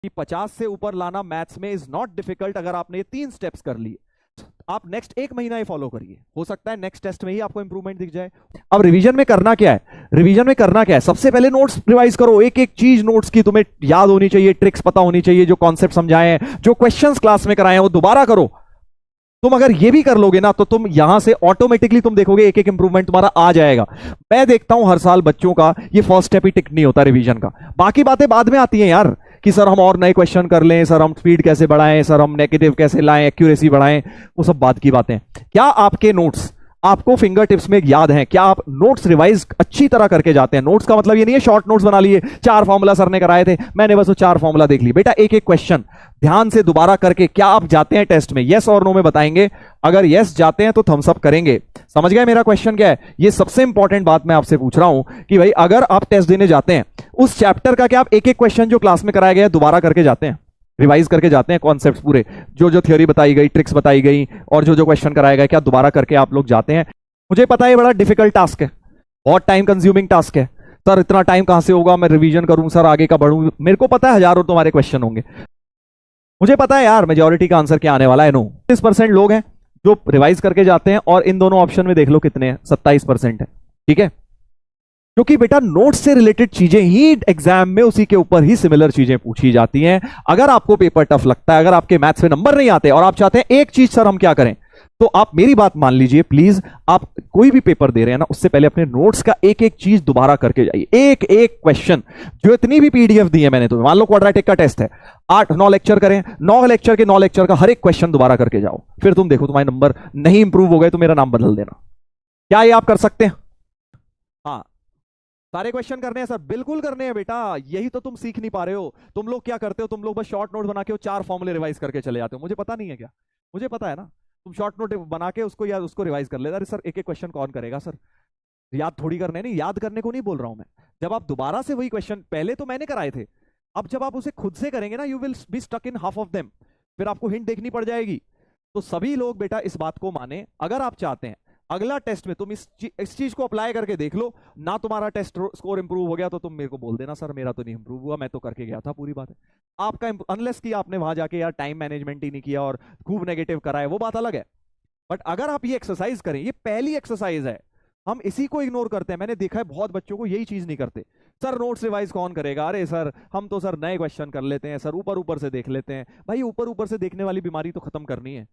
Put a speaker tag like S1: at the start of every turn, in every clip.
S1: कि 50 से ऊपर लाना मैथ्स में इज नॉट डिफिकल्ट अगर आपने ये 3 स्टेप्स कर लिए। आप नेक्स्ट 1 महीना ही फॉलो करिए, हो सकता है नेक्स्ट टेस्ट में ही आपको इंप्रूवमेंट दिख जाए। अब रिवीजन में करना क्या है, रिवीजन में करना क्या है, सबसे पहले नोट्स रिवाइज करो, एक एक चीज नोट्स की तुम्हें याद होनी चाहिए, ट्रिक्स पता होनी चाहिए, जो कॉन्सेप्ट समझाए हैं, जो क्वेश्चंस क्लास में कराए हैं वो दोबारा करो। तुम अगर ये भी कर लोगे ना तो तुम यहां से ऑटोमेटिकली तुम देखोगे एक एक इंप्रूवमेंट तुम्हारा आ जाएगा। मैं देखता हूं हर साल बच्चों का ये फर्स्ट स्टेप ही टिक नहीं होता रिवीजन का, बाकी बातें बाद में आती हैं यार, कि सर हम और नए क्वेश्चन कर लें, सर हम स्पीड कैसे बढ़ाएं, सर हम नेगेटिव कैसे लाएं, एक्यूरेसी बढ़ाएं, वो सब बात की बातें। क्या आपके नोट्स आपको फिंगर टिप्स में याद हैं? क्या आप नोट्स रिवाइज अच्छी तरह करके जाते हैं? नोट्स का मतलब ये नहीं है शॉर्ट नोट्स बना लिए, 4 फॉर्मूला सर ने कराए थे मैंने बस वो 4 फॉर्मूला देख ली। बेटा एक एक क्वेश्चन ध्यान से दोबारा करके, क्या आप जाते हैं टेस्ट में? यस और नो में बताएंगे। अगर यस जाते हैं तो थम्स अप करेंगे। समझ गए मेरा क्वेश्चन क्या है? ये सबसे इंपॉर्टेंट बात मैं आपसे पूछ रहा हूं कि भाई अगर आप टेस्ट देने जाते हैं उस चैप्टर का क्या आप एक एक क्वेश्चन जो क्लास में कराया गया है दोबारा करके जाते हैं, रिवाइज करके जाते हैं, कॉन्सेप्ट्स पूरे जो जो थ्योरी बताई गई, ट्रिक्स बताई गई और जो जो क्वेश्चन कराया गया, क्या दोबारा करके आप लोग जाते हैं? मुझे पता है बड़ा डिफिकल्ट टास्क है, बहुत टाइम कंज्यूमिंग टास्क है। सर इतना टाइम कहां से होगा, मैं रिवीजन करूं सर, आगे का बढ़ूं? मेरे को पता है हजारों तुम्हारे क्वेश्चन होंगे, मुझे पता है यार मेजॉरिटी का आंसर क्या आने वाला है। नो 30% लोग हैं जो रिवाइज करके जाते हैं और इन दोनों ऑप्शन में देख लो कितने हैं, 27% है। ठीक है, क्योंकि बेटा नोट्स से रिलेटेड चीजें ही एग्जाम में उसी के ऊपर ही सिमिलर चीजें पूछी जाती हैं। अगर आपको पेपर टफ लगता है, अगर आपके मैथ्स में नंबर नहीं आते और आप चाहते हैं एक चीज सर हम क्या करें, तो आप मेरी बात मान लीजिए प्लीज। आप कोई भी पेपर दे रहे हैं ना, उससे पहले अपने नोट्स का एक एक चीज दोबारा करके जाइए, एक एक क्वेश्चन, जो इतनी भी पीडीएफ दी है मैंने, तो मान लो क्वाड्रेटिक का टेस्ट है, 8-9 लेक्चर करें, 9 लेक्चर के 9 लेक्चर का हर एक क्वेश्चन दोबारा करके जाओ, फिर तुम देखो तुम्हारे नंबर नहीं इंप्रूव हो गए तो मेरा नाम बदल देना। क्या ये आप कर सकते हैं? हाँ, सारे क्वेश्चन करने हैं सर, बिल्कुल करने हैं बेटा, यही तो तुम सीख नहीं पा रहे हो। तुम लोग क्या करते हो, तुम लोग बस शॉर्ट नोट बना के 4 फॉर्मूले रिवाइज करके चले जाते हो। मुझे पता नहीं है क्या? मुझे पता है ना, तुम शॉर्ट नोट बना के उसको या उसको रिवाइज कर लेते। अरे सर एक एक क्वेश्चन कौन करेगा सर, याद थोड़ी करने, नहीं याद करने को नहीं बोल रहा हूं मैं। जब आप दोबारा से वही क्वेश्चन पहले तो मैंने कराए थे, अब जब आप उसे खुद से करेंगे ना, you will be stuck in half of them, फिर आपको हिंट देखनी पड़ जाएगी। तो सभी लोग बेटा इस बात को माने, अगर आप चाहते हैं अगला टेस्ट में तुम इस चीज को अप्लाई करके देख लो ना, तुम्हारा टेस्ट स्कोर इंप्रूव हो गया तो तुम मेरे को बोल देना सर मेरा तो नहीं इंप्रूव हुआ, मैं तो करके गया था, पूरी बात है। आपका अनलेस कि आपने वहां जाके यार टाइम मैनेजमेंट ही नहीं किया और खूब नेगेटिव करा है, वो बात अलग है। बट अगर आप ये एक्सरसाइज करें, ये पहली एक्सरसाइज है, हम इसी को इग्नोर करते हैं। मैंने देखा है बहुत बच्चों को यही चीज नहीं करते। सर नोट्स रिवाइज कौन करेगा, अरे सर हम तो सर नए क्वेश्चन कर लेते हैं, सर ऊपर ऊपर से देख लेते हैं। भाई ऊपर ऊपर से देखने वाली बीमारी तो खत्म करनी है।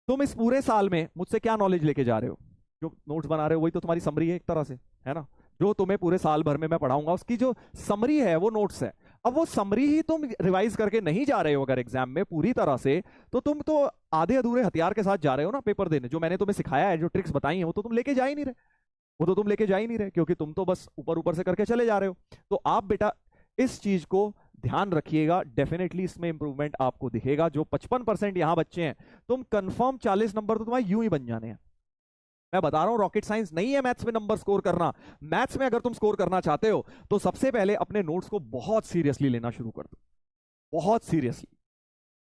S1: तुम इस पूरे साल में मुझसे क्या नॉलेज लेके जा रहे हो? जो नोट्स बना रहे हो वही तो तुम्हारी समरी है एक तरह से, है ना? जो तुम्हें पूरे साल भर में मैं पढ़ाऊंगा उसकी जो समरी है वो नोट्स है। अब वो समरी ही तुम रिवाइज करके नहीं जा रहे हो अगर एग्जाम में पूरी तरह से, तो तुम तो आधे अधूरे हथियार के साथ जा रहे हो ना पेपर देने। जो मैंने तुम्हें सिखाया है, जो ट्रिक्स बताई हैं, वो तो तुम लेके जा ही नहीं रहे, वो तो तुम लेके जा ही नहीं रहे, क्योंकि तुम तो बस ऊपर ऊपर से करके चले जा रहे हो। तो आप बेटा इस चीज को ध्यान रखिएगा, डेफिनेटली इसमें इंप्रूवमेंट आपको दिखेगा। जो 55% यहां बच्चे हैं, तुम कंफर्म 40 नंबर तो तुम्हारे यूं ही बन जाने हैं। मैं बता रहा हूं रॉकेट साइंस नहीं है मैथ्स में नंबर स्कोर करना। मैथ्स में अगर तुम स्कोर करना चाहते हो तो सबसे पहले अपने नोट्स को बहुत सीरियसली लेना शुरू कर दो, बहुत सीरियसली।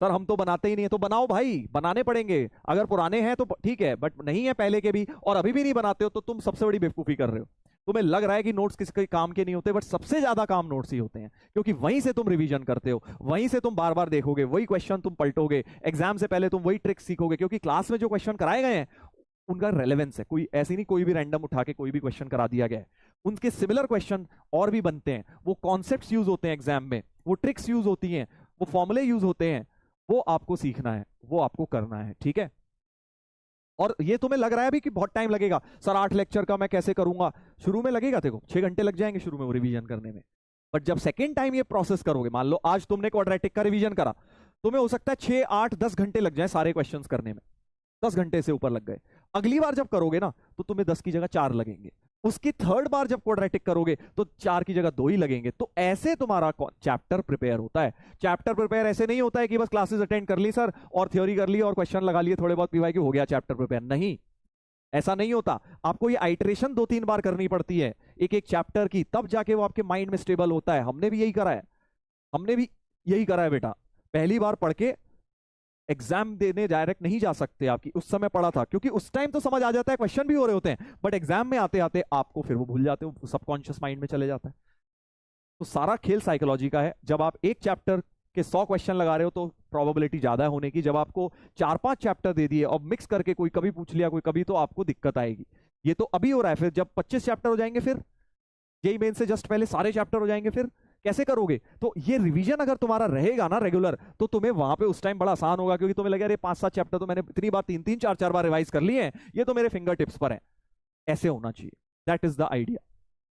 S1: सर हम तो बनाते ही नहीं है, तो बनाओ भाई, बनाने पड़ेंगे। अगर पुराने हैं तो ठीक है, बट नहीं है पहले के भी और अभी भी नहीं बनाते हो तो तुम सबसे बड़ी बेवकूफी कर रहे हो। तुम्हें लग रहा है कि नोट्स किसी काम के नहीं होते, बट सबसे ज्यादा काम नोट्स ही होते हैं, क्योंकि वहीं से तुम रिवीजन करते हो, वहीं से तुम बार बार देखोगे, वही क्वेश्चन तुम पलटोगे, एग्जाम से पहले तुम वही ट्रिक सीखोगे, क्योंकि क्लास में जो क्वेश्चन कराए गए हैं उनका रेलेवेंस है। कोई ऐसी नहीं कोई भी रैंडम उठा के कोई भी क्वेश्चन करा दिया गया है, उनके सिमिलर क्वेश्चन और भी बनते हैं। वो कॉन्सेप्ट्स यूज होते हैं एग्जाम में, वो ट्रिक्स यूज होती हैं, वो फॉर्मूले यूज होते हैं, वो आपको सीखना है, वो आपको करना है। ठीक है, और ये तुम्हें लग रहा है भी कि बहुत टाइम लगेगा, सर 8 लेक्चर का मैं कैसे करूंगा? शुरू में लगेगा, देखो 6 घंटे लग जाएंगे शुरू में वो रिवीजन करने में। बट जब सेकेंड टाइम ये प्रोसेस करोगे, मान लो आज तुमने क्वाड्रेटिक का रिवीजन करा, तुम्हें हो सकता है 6, 8, 10 घंटे लग जाए सारे क्वेश्चन करने में, 10 घंटे से ऊपर लग गए। अगली बार जब करोगे ना तो तुम्हें 10 की जगह 4 लगेंगे। उसकी थर्ड बार जब क्वाड्रेटिक करोगे तो 4 की जगह 2 ही लगेंगे। तो ऐसे तुम्हारा चैप्टर प्रिपेयर होता है। चैप्टर प्रिपेयर ऐसे नहीं होता है कि बस क्लासेस अटेंड कर ली सर और थ्योरी कर ली और क्वेश्चन लगा लिए थोड़े बहुत पीवाई हो गया चैप्टर प्रिपेयर, नहीं, ऐसा नहीं होता। आपको ये आइटरेशन 2-3 बार करनी पड़ती है एक एक चैप्टर की, तब जाके वो आपके माइंड में स्टेबल होता है। हमने भी यही करा है, हमने भी यही करा है बेटा। पहली बार पढ़ के एग्जाम देने डायरेक्ट नहीं जा सकते। आपकी उस समय पढ़ा था, क्योंकि उस टाइम तो समझ आ जाता है, क्वेश्चन भी हो रहे होते हैं, बट एग्जाम में आते आते आपको फिर वो भूल जाते हो, सबकॉन्शियस माइंड में चले जाता है। तो सारा खेल साइकोलॉजी का है। जब आप एक चैप्टर के 100 क्वेश्चन लगा रहे हो तो प्रोबेबिलिटी ज्यादा है होने की। जब आपको 4-5 चैप्टर दे दिए और मिक्स करके कोई कभी पूछ लिया कोई कभी, तो आपको दिक्कत आएगी। ये तो अभी हो रहा है, फिर जब 25 चैप्टर हो जाएंगे, फिर जेईई मेन से जस्ट पहले सारे चैप्टर हो जाएंगे, फिर कैसे करोगे? तो ये रिवीजन अगर तुम्हारा रहेगा ना रेगुलर, तो तुम्हें वहां पे उस टाइम बड़ा आसान होगा, क्योंकि तुम्हें लगेगा अरे 5-7 चैप्टर तो मैंने इतनी बार 3-3 4-4 बार रिवाइज कर लिए हैं, ये तो मेरे फिंगर टिप्स पर है। ऐसे होना चाहिए, दैट इज द आइडिया।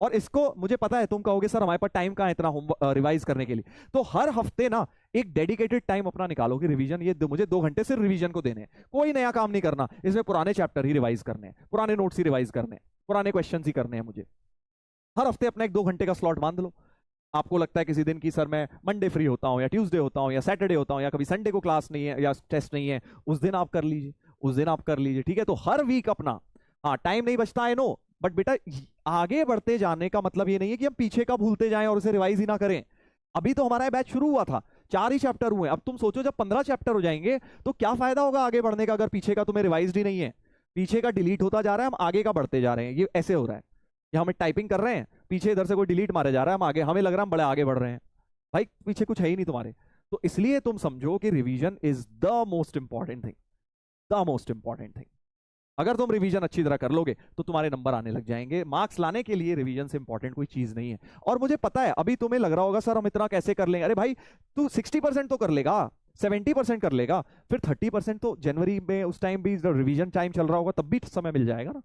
S1: और इसको मुझे पता है तुम कहोगे सर हमारे पास टाइम कहाँ है इतना होम रिवाइज करने के लिए, तो हर हफ्ते ना एक डेडिकेटेड टाइम अपना निकालो कि रिवीजन, ये मुझे 2 घंटे सिर्फ रिवीजन को देने हैं, कोई नया काम नहीं करना, इसमें पुराने चैप्टर ही रिवाइज करने हैं, पुराने नोट्स ही रिवाइज करने हैं, पुराने क्वेश्चन ही करने हैं मुझे। हर हफ्ते अपना एक 2 घंटे का स्लॉट बांध लो। आपको लगता है किसी दिन की सर मैं मंडे फ्री होता हूँ या ट्यूसडे होता हूँ या सैटरडे होता हूँ या कभी संडे को क्लास नहीं है या टेस्ट नहीं है, उस दिन आप कर लीजिए, उस दिन आप कर लीजिए, ठीक है। तो हर वीक अपना, हाँ टाइम नहीं बचता है नो, बट बेटा आगे बढ़ते जाने का मतलब ये नहीं है कि हम पीछे का भूलते जाएं और उसे रिवाइज ही ना करें। अभी तो हमारा बैच शुरू हुआ था, 4 ही चैप्टर हुए, अब तुम सोचो जब 15 चैप्टर हो जाएंगे तो क्या फायदा होगा आगे बढ़ने का, अगर पीछे का तुम्हें रिवाइज ही नहीं है। पीछे का डिलीट होता जा रहा है, हम आगे का बढ़ते जा रहे हैं, ये ऐसे हो रहा है। या हम टाइपिंग कर रहे हैं, पीछे इधर से कोई डिलीट मारे जा रहा है, हम आगे, हमें लग रहा है हम बड़े आगे बढ़ रहे हैं, भाई पीछे कुछ है ही नहीं तुम्हारे। तो इसलिए तुम समझो कि revision is the most important thing, the most important thing. अगर तुम रिवीजन अच्छी तरह कर लोगे तो तुम्हारे नंबर आने लग जाएंगे। मार्क्स लाने के लिए रिवीजन से इंपॉर्टेंट कोई चीज नहीं है। और मुझे पता है अभी तुम्हें लग रहा होगा सर हम इतना कैसे कर लेंगे, अरे भाई तू 60% तो कर लेगा, 70% कर लेगा, फिर 30% तो जनवरी में उस टाइम भी रिवीजन टाइम चल रहा होगा तब भी समय मिल जाएगा ना।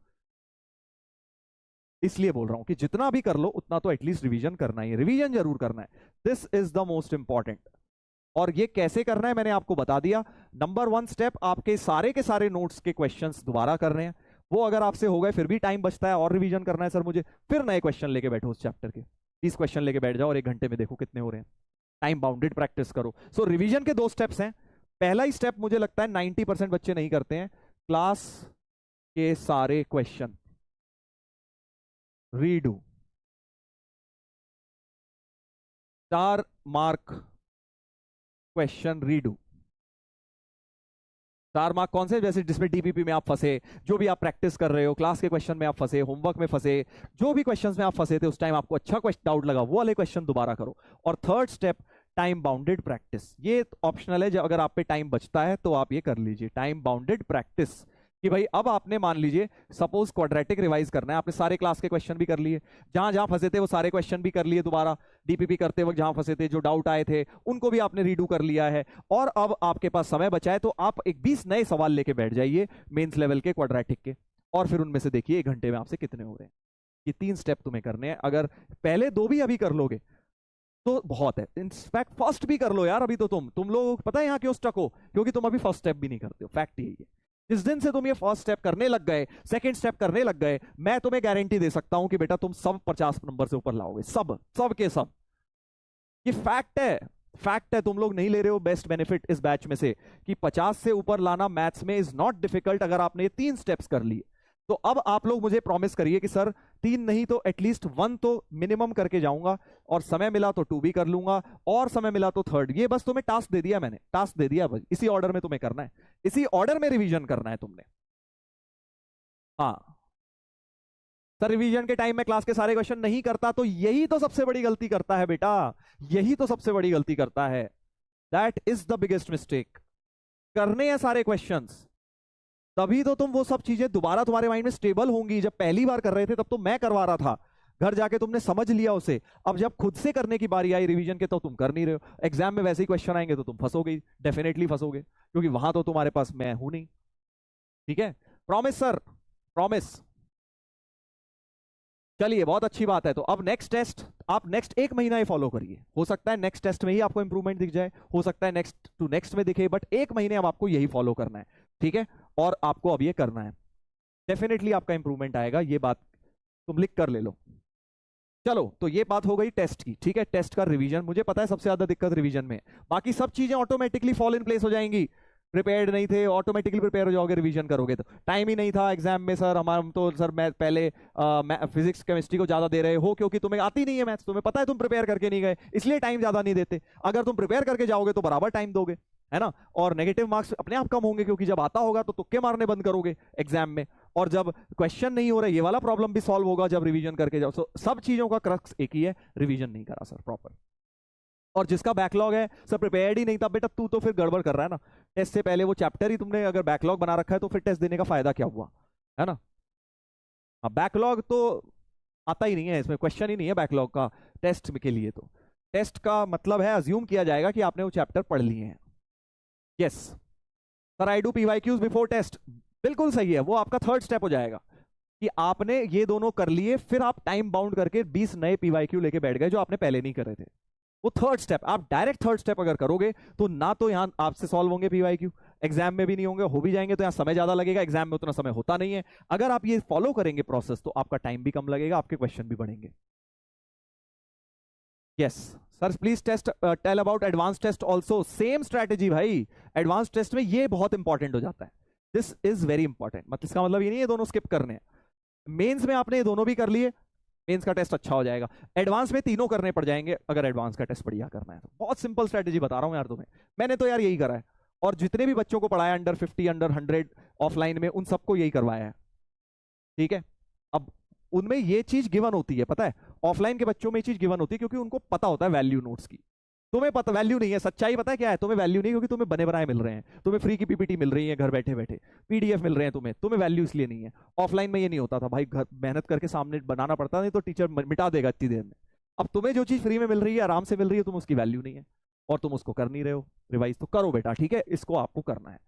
S1: इसलिए बोल रहा हूं कि जितना भी कर लो उतना तो एटलीस्ट रिवीजन करना ही है, रिवीजन जरूर करना है, this is the most important. और ये कैसे करना है मैंने आपको बता दिया। नंबर 1 स्टेप, आपके सारे के सारे नोट्स के क्वेश्चंस दोबारा कर रहे हैं, वो अगर आपसे हो गए फिर भी टाइम बचता है और रिवीजन करना है सर मुझे, फिर नए क्वेश्चन लेके बैठो उस चैप्टर के, 30 क्वेश्चन लेके बैठ जाओ और 1 घंटे में देखो कितने हो रहे हैं। टाइम बाउंडेड प्रैक्टिस करो। सो रिवीजन के 2 स्टेप्स हैं। पहला ही स्टेप मुझे लगता है 90% बच्चे नहीं करते हैं, क्लास के सारे question redo, 4 mark question redo. 4 mark कौन से? जैसे जिसमें डीपीपी में आप फंसे, जो भी आप प्रैक्टिस कर रहे हो, क्लास के क्वेश्चन में आप फंसे, होमवर्क में फंसे, जो भी क्वेश्चंस में आप फंसे थे उस टाइम आपको अच्छा डाउट लगा, वो वाले क्वेश्चन दोबारा करो। और third step, time bounded practice. ये ऑप्शनल है, जब अगर आप पे टाइम बचता है तो आप ये कर लीजिए, टाइम बाउंडेड प्रैक्टिस। कि भाई अब आपने मान लीजिए सपोज क्वाड्रेटिक रिवाइज करना है, आपने सारे क्लास के क्वेश्चन भी कर लिए, जहां जहां फंसे थे वो सारे क्वेश्चन भी कर लिए दोबारा, डीपीपी करते वक्त जहां फंसे थे जो डाउट आए थे उनको भी आपने रीडू कर लिया है, और अब आपके पास समय बचा है तो आप एक 20 नए सवाल लेके बैठ जाइए मेंस लेवल के क्वाड्रेटिक के, और फिर उनमें से देखिए 1 घंटे में आपसे कितने हो रहे हैं। ये 3 स्टेप तुम्हें करने हैं। अगर पहले 2 भी अभी कर लोगे तो बहुत है, इनफैक्ट फर्स्ट भी कर लो यार। अभी तो तुम लोग पता है यहाँ क्यों स्टक हो, क्योंकि तुम अभी फर्स्ट स्टेप भी नहीं करते हो, फैक्ट यही है। जिस दिन से तुम ये फर्स्ट स्टेप करने लग गए, सेकंड स्टेप करने लग गए, मैं तुम्हें गारंटी दे सकता हूं कि बेटा तुम सब 50 नंबर से ऊपर लाओगे, सब के सब। ये फैक्ट है, फैक्ट है। तुम लोग नहीं ले रहे हो बेस्ट बेनिफिट इस बैच में से कि 50 से ऊपर लाना मैथ्स में इज नॉट डिफिकल्ट अगर आपने ये 3 स्टेप्स कर लिए। तो अब आप लोग मुझे प्रॉमिस करिए कि सर 3 नहीं तो एटलीस्ट 1 तो मिनिमम करके जाऊंगा, और समय मिला तो 2 भी कर लूंगा, और समय मिला तो 3rd। ये बस तुम्हें टास्क दे दिया, मैंने टास्क दे दिया, बस इसी ऑर्डर में तुम्हें करना है, इसी ऑर्डर में रिवीजन करना है तुमने। हाँ सर रिवीजन के टाइम में क्लास के सारे क्वेश्चन नहीं करता, तो यही तो सबसे बड़ी गलती करता है बेटा, यही तो सबसे बड़ी गलती करता है, that is the biggest mistake. करने हैं सारे क्वेश्चंस, तभी तो तुम वो सब चीजें दोबारा तुम्हारे माइंड में स्टेबल होंगी। जब पहली बार कर रहे थे तब तो मैं करवा रहा था, घर जाके तुमने समझ लिया उसे, अब जब खुद से करने की बारी आई रिवीजन के तो तुम कर नहीं रहे हो। एग्जाम में वैसे ही क्वेश्चन आएंगे तो तुम फंसोगे, डेफिनेटली फंसोगे, क्योंकि वहां तो तुम्हारे पास मैं हूं नहीं। ठीक है, प्रॉमिस सर, प्रॉमिस। चलिए बहुत अच्छी बात है। तो अब नेक्स्ट टेस्ट आप नेक्स्ट 1 महीना ही फॉलो करिए, हो सकता है नेक्स्ट टेस्ट में ही आपको इंप्रूवमेंट दिख जाए, हो सकता है नेक्स्ट टू नेक्स्ट में दिखे, बट 1 महीने अब आपको यही फॉलो करना है, ठीक है। और आपको अब ये करना है, डेफिनेटली आपका इंप्रूवमेंट आएगा, ये बात तुम लिख कर ले लो। चलो तो ये बात हो गई टेस्ट की, ठीक है। टेस्ट का रिवीजन, मुझे पता है सबसे ज्यादा दिक्कत रिवीजन में, बाकी सब चीजें ऑटोमेटिकली फॉल इन प्लेस हो जाएंगी। प्रिपेयर्ड नहीं थे, ऑटोमेटिकली प्रिपेयर हो जाओगे रिवीजन करोगे तो। टाइम ही नहीं था एग्जाम में सर, हमारा तो सर मैं पहले फिजिक्स केमिस्ट्री को ज्यादा दे रहे हो क्योंकि तुम्हें आती नहीं है मैथ्स, तुम्हें पता है तुम प्रिपेयर करके नहीं गए, इसलिए टाइम ज्यादा नहीं देते। अगर तुम प्रिपेयर करके जाओगे तो बराबर टाइम दोगे, है ना। और नेगेटिव मार्क्स अपने आप कम होंगे, क्योंकि जब आता होगा तो तुक्के मारने बंद करोगे एग्जाम में, और जब क्वेश्चन नहीं हो रहा ये वाला प्रॉब्लम भी सॉल्व होगा जब रिवीजन करके जाओ। सो सब चीजों का क्रक्स एक ही है, रिवीजन नहीं करा सर प्रॉपर। और जिसका बैकलॉग है सर, प्रिपेयर्ड ही नहीं था बेटा, तू तो फिर गड़बड़ कर रहा है ना। टेस्ट से पहले वो चैप्टर ही तुमने अगर बैकलॉग बना रखा है तो फिर टेस्ट देने का फायदा क्या हुआ, है ना। हाँ, बैकलॉग तो आता ही नहीं है, इसमें क्वेश्चन ही नहीं है बैकलॉग का टेस्ट के लिए। तो टेस्ट का मतलब है अज्यूम किया जाएगा कि आपने वो चैप्टर पढ़ लिए हैं। Yes sir, I do PYQs before test, बिल्कुल सही है। वो आपका थर्ड स्टेप हो जाएगा कि आपने ये दोनों कर लिए, फिर आप टाइम बाउंड करके 20 नए पीवाईक्यू लेके बैठ गए जो आपने पहले नहीं करे थे। वो थर्ड स्टेप, आप डायरेक्ट थर्ड स्टेप अगर करोगे तो ना तो यहां आपसे सॉल्व होंगे पीवाईक्यू, एग्जाम में भी नहीं होंगे, हो भी जाएंगे तो यहां समय ज्यादा लगेगा, एग्जाम में उतना समय होता नहीं है। अगर आप ये फॉलो करेंगे प्रोसेस तो आपका टाइम भी कम लगेगा, आपके क्वेश्चन भी बढ़ेंगे। Yes sir, please test tell about advance test also. Same strategy भाई, एडवांस टेस्ट में ये बहुत इंपॉर्टेंट हो जाता है, दिस इज वेरी इंपॉर्टेंट। मतलब इसका मतलब ये नहीं है दोनों स्किप करने हैं। मेंस में आपने ये दोनों भी कर लिए, मेंस का टेस्ट अच्छा हो जाएगा। एडवांस में तीनों करने पड़ जाएंगे अगर एडवांस का टेस्ट बढ़िया करना है तो। बहुत सिंपल स्ट्रेटेजी बता रहा हूं यार तुम्हें, मैंने तो यार यही करा है, और जितने भी बच्चों को पढ़ाया अंडर 50 अंडर 100 ऑफलाइन में, उन सबको यही करवाया है। ठीक है, अब उनमें ये चीज गिवन होती है, पता है, ऑफलाइन के बच्चों में ये चीज गिवन होती है क्योंकि उनको पता होता है वैल्यू नोट्स की। तुम्हें पता वैल्यू नहीं है, सच्चाई पता है क्या है, तुम्हें वैल्यू नहीं क्योंकि तुम्हें बने बनाए मिल रहे हैं, तुम्हें फ्री की पीपीटी मिल रही है घर बैठे बैठे, पीडीएफ मिल रहे हैं तुम्हें, तुम्हें वैल्यू इसलिए नहीं है। ऑफलाइन में ये नहीं होता था भाई, घर मेहनत करके सामने बनाना पड़ता, नहीं तो टीचर मिटा देगा इतनी देर में। अब तुम्हें जो चीज फ्री में मिल रही है, आराम से मिल रही है, तुम उसकी वैल्यू नहीं है और तुम उसको कर नहीं रहे हो रिवाइज, तो करो बेटा, ठीक है, इसको आपको करना है।